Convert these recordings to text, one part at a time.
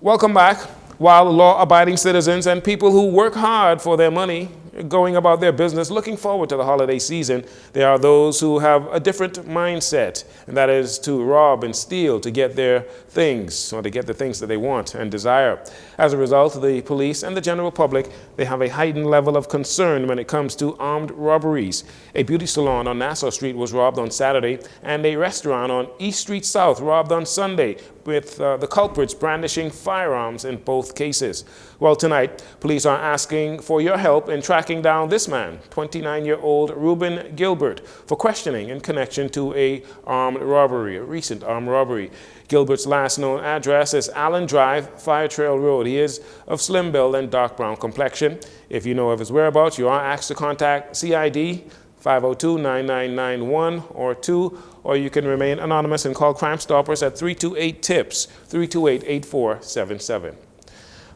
Welcome back. While law-abiding citizens and people who work hard for their money going about their business looking forward to the holiday season, there are those who have a different mindset, and that is to rob and steal to get their things, or to get the things that they want and desire. As a result, the police and the general public, they have a heightened level of concern when it comes to armed robberies. A beauty salon on Nassau Street was robbed on Saturday, and a restaurant on East Street South robbed on Sunday, with the culprits brandishing firearms in both cases. Well, tonight, police are asking for your help in tracking down this man, 29-year-old Reuben Gilbert, for questioning in connection to a recent armed robbery. Gilbert's last known address is Allen Drive, Fire Trail Road. He is of slim build and dark brown complexion. If you know of his whereabouts, you are asked to contact CID 502-9991 or 2, or you can remain anonymous and call Crime Stoppers at 328-TIPS, 328-8477.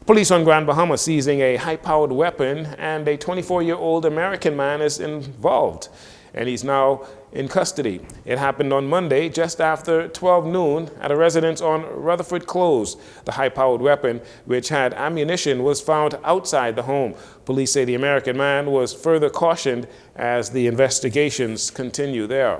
Police on Grand Bahama seizing a high-powered weapon, and a 24-year-old American man is involved, and he's now in custody. It happened on Monday just after 12 noon at a residence on Rutherford Close. The high-powered weapon, which had ammunition, was found outside the home. Police say the American man was further cautioned as the investigations continue there.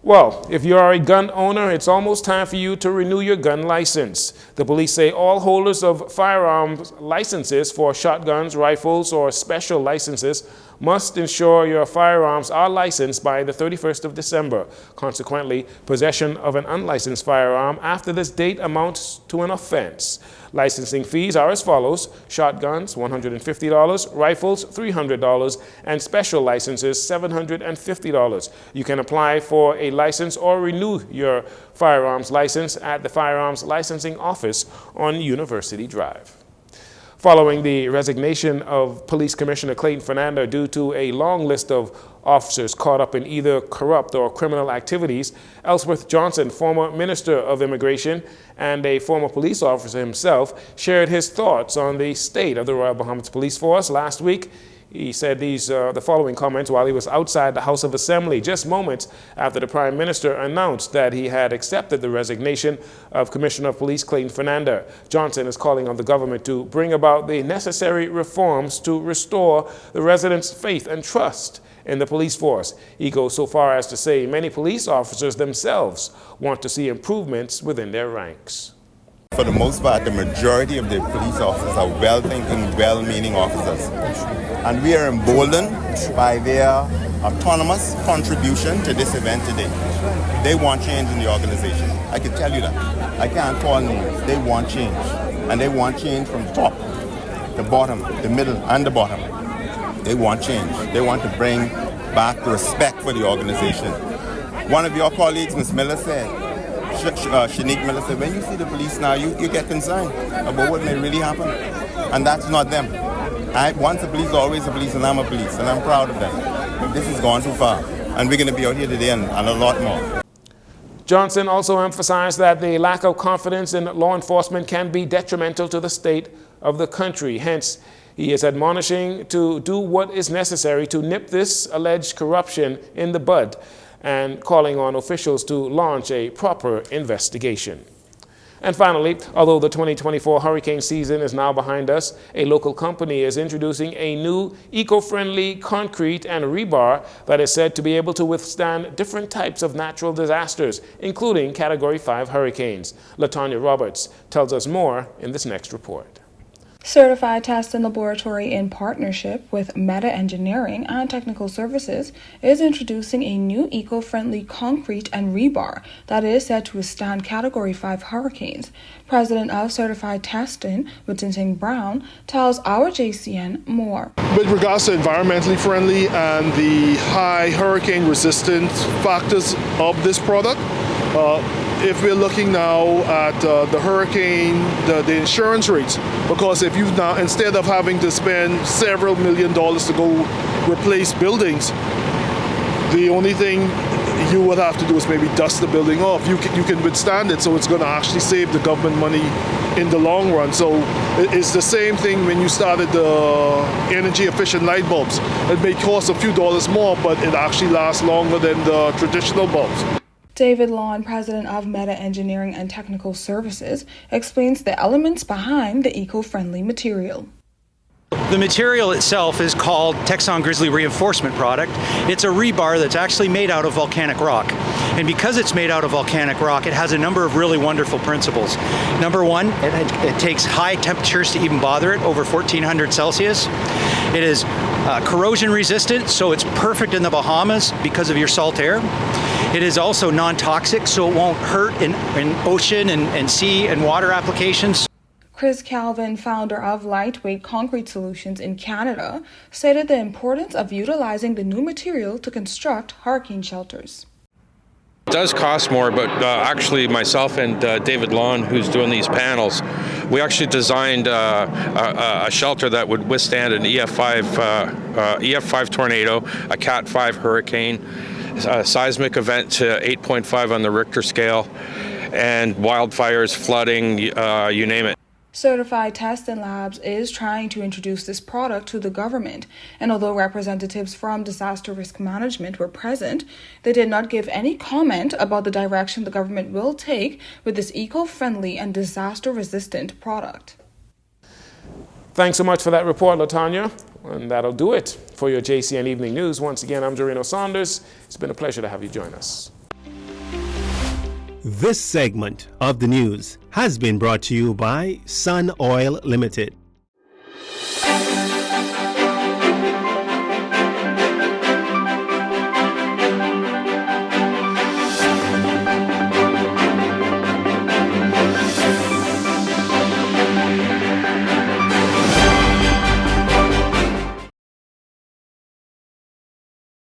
Well, if you are a gun owner, it's almost time for you to renew your gun license. The police say all holders of firearms licenses for shotguns, rifles, or special licenses must ensure your firearms are licensed by the 31st of December. Consequently, possession of an unlicensed firearm after this date amounts to an offense. Licensing fees are as follows: shotguns, $150, rifles, $300, and special licenses, $750. You can apply for a license or renew your firearms license at the Firearms Licensing Office on University Drive. Following the resignation of Police Commissioner Clayton Fernando due to a long list of officers caught up in either corrupt or criminal activities, Ellsworth Johnson, former Minister of Immigration and a former police officer himself, shared his thoughts on the state of the Royal Bahamas Police Force last week. He said the following comments while he was outside the House of Assembly, just moments after the Prime Minister announced that he had accepted the resignation of Commissioner of Police Clayton Fernando. Johnson is calling on the government to bring about the necessary reforms to restore the residents' faith and trust in the police force. He goes so far as to say many police officers themselves want to see improvements within their ranks. For the most part, the majority of the police officers are well-thinking, well-meaning officers. And we are emboldened by their autonomous contribution to this event today. They want change in the organization. I can tell you that. I can't call names. They want change. And they want change from the top, the bottom, the middle, and the bottom. They want change. They want to bring back the respect for the organization. One of your colleagues, Ms. Miller, said, Shanique Miller said, when you see the police now, you get concerned about what may really happen. And that's not them. Once a police, always a police, and I'm a police, and I'm proud of them. But this has gone too far, and we're going to be out here today and a lot more. Johnson also emphasized that the lack of confidence in law enforcement can be detrimental to the state of the country. Hence, he is admonishing to do what is necessary to nip this alleged corruption in the bud, and calling on officials to launch a proper investigation. And finally, although the 2024 hurricane season is now behind us, a local company is introducing a new eco-friendly concrete and rebar that is said to be able to withstand different types of natural disasters, including Category 5 hurricanes. LaTanya Roberts tells us more in this next report. Certified Test and Laboratory, in partnership with Meta Engineering and Technical Services, is introducing a new eco-friendly concrete and rebar that is said to withstand Category 5 hurricanes. President of Certified Testing, Whittington Brown, tells our JCN more. With regards to environmentally friendly and the high hurricane resistant factors of this product, if we're looking now at the hurricane, the insurance rates, because if you now, instead of having to spend several $1 million to go replace buildings, the only thing you would have to do is maybe dust the building off. You can withstand it, so it's going to actually save the government money in the long run. So it's the same thing when you started the energy efficient light bulbs. It may cost a few dollars more, but it actually lasts longer than the traditional bulbs. David Lawn, president of Meta Engineering and Technical Services, explains the elements behind the eco-friendly material. The material itself is called Texon Grizzly Reinforcement Product. It's a rebar that's actually made out of volcanic rock. And because it's made out of volcanic rock, it has a number of really wonderful principles. Number one, it takes high temperatures to even bother it, over 1400 Celsius. It is corrosion resistant, so it's perfect in the Bahamas because of your salt air. It is also non-toxic, so it won't hurt in ocean and sea and water applications. Chris Calvin, founder of Lightweight Concrete Solutions in Canada, stated the importance of utilizing the new material to construct hurricane shelters. It does cost more, but actually myself and David Lawn, who's doing these panels, we actually designed a shelter that would withstand an EF5 tornado, a Cat 5 hurricane, a seismic event to 8.5 on the Richter scale, and wildfires, flooding, you name it. Certified Testing Labs is trying to introduce this product to the government, and although representatives from Disaster Risk Management were present, they did not give any comment about the direction the government will take with this eco-friendly and disaster-resistant product. Thanks so much for that report, LaTanya. And that'll do it for your JCN Evening News. Once again, I'm Jarino Saunders. It's been a pleasure to have you join us. This segment of the news has been brought to you by Sun Oil Limited.